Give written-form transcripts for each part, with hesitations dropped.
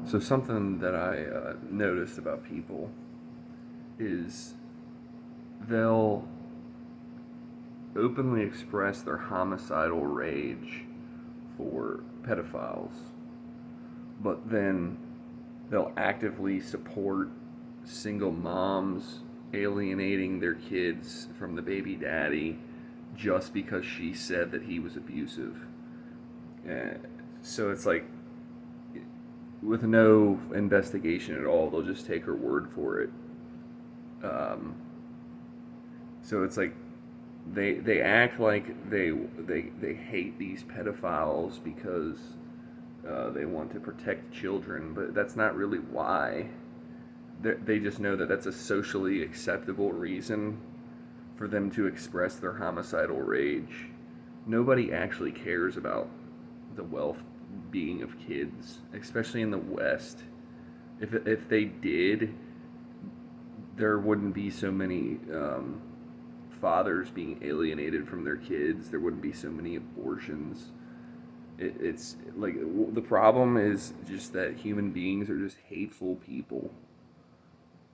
So something that I noticed about people is they'll openly express their homicidal rage for pedophiles, but then they'll actively support single moms alienating their kids from the baby daddy just because she said that he was abusive. Uh, so it's like, with no investigation at all, they'll just take her word for it. Um, so it's like they act like they hate these pedophiles because they want to protect children, but that's not really why. They just know that that's a socially acceptable reason for them to express their homicidal rage. Nobody actually cares about the well-being of kids, especially in the West. If they did, there wouldn't be so many fathers being alienated from their kids. There wouldn't be so many abortions. It's like the problem is just that human beings are just hateful people,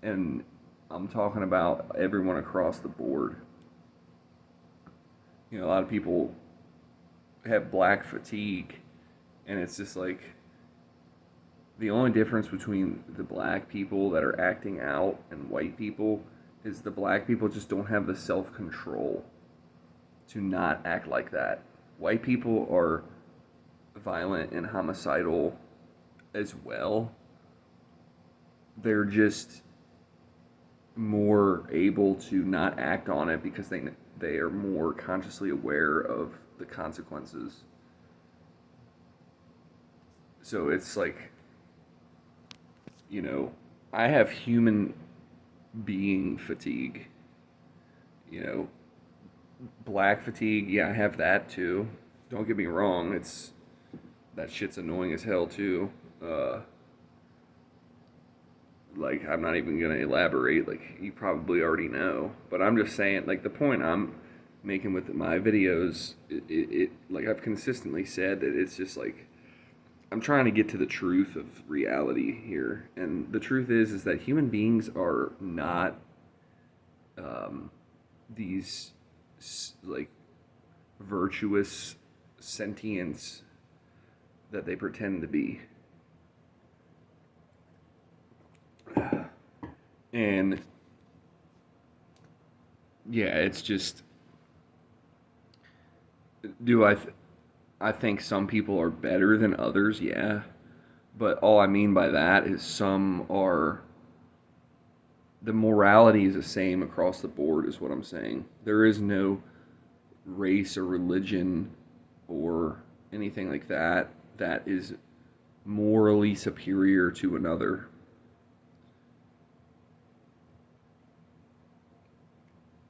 and I'm talking about everyone across the board. A lot of people have black fatigue, and it's just like the only difference between the black people that are acting out and white people is the black people just don't have the self control to not act like that. White people are violent and homicidal as well. They're just more able to not act on it because they are more consciously aware of the consequences. So it's like, you know, I have human being fatigue. You know, black fatigue, yeah, I have that too. Don't get me wrong, it's that shit's annoying as hell too. Like, I'm not even gonna elaborate. Like, you probably already know, but I'm just saying. Like, the point I'm making with my videos, like I've consistently said that it's just like I'm trying to get to the truth of reality here, and the truth is that human beings are not um, these like virtuous sentience that they pretend to be. And yeah, it's just, do I think some people are better than others, yeah. But all I mean by that is some are, the morality is the same across the board, is what I'm saying. There is no race or religion or anything like that that is morally superior to another.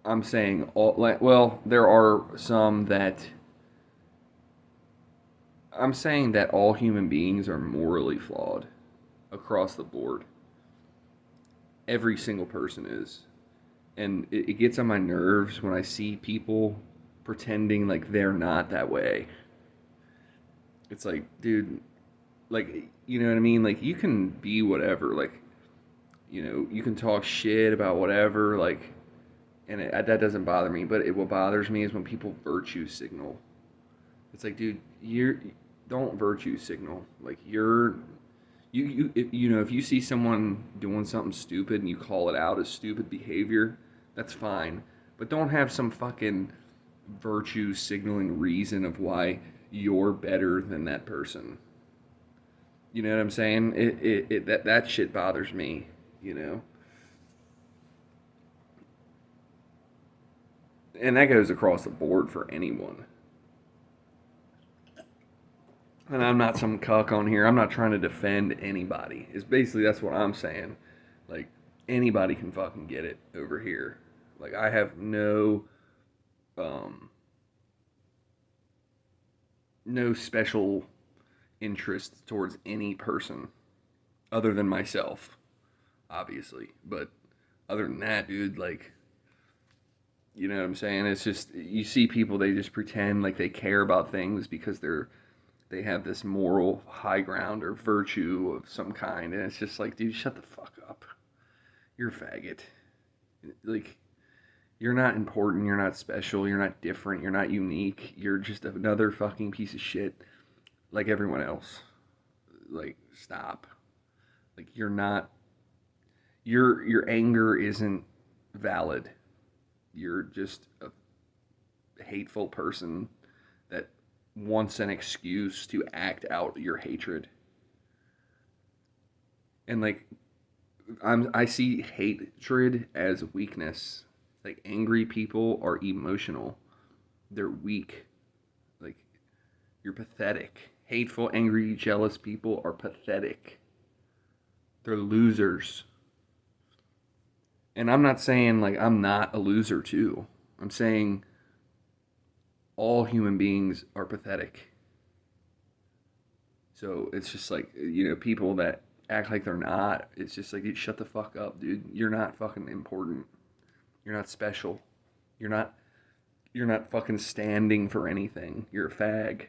I'm saying all, well, there are some that, I'm saying that all human beings are morally flawed across the board. Every single person is. And it gets on my nerves when I see people pretending like they're not that way. It's like, dude, like, you know what I mean? Like, you can be whatever. Like, you can talk shit about whatever. Like, and that doesn't bother me. But what bothers me is when people virtue signal. It's like, dude, don't virtue signal. Like, if you see someone doing something stupid and you call it out as stupid behavior, that's fine. But don't have some fucking virtue signaling reason of why you're better than that person. You know what I'm saying? That shit bothers me. You know, and that goes across the board for anyone. And I'm not some cuck on here. I'm not trying to defend anybody. It's basically, that's what I'm saying. Like, anybody can fucking get it over here. Like, I have um no special interest towards any person other than myself, obviously. But other than that, dude, like, you know what I'm saying? It's just, you see people, they just pretend like they care about things because they're they have this moral high ground or virtue of some kind, and it's just like, dude, shut the fuck up. You're a faggot. Like, you're not important, you're not special, you're not different, you're not unique. You're just another fucking piece of shit like everyone else. Like, stop. Like, you're not, your anger isn't valid. You're just a hateful person that wants an excuse to act out your hatred. And like, I see hatred as weakness. Like, angry people are emotional. They're weak. Like, you're pathetic. Hateful, angry, jealous people are pathetic. They're losers. And I'm not saying like I'm not a loser too. I'm saying all human beings are pathetic. So it's just like, people that act like they're not, it's just like, dude, shut the fuck up, dude. You're not fucking important. You're not special. You're not fucking standing for anything. You're a fag.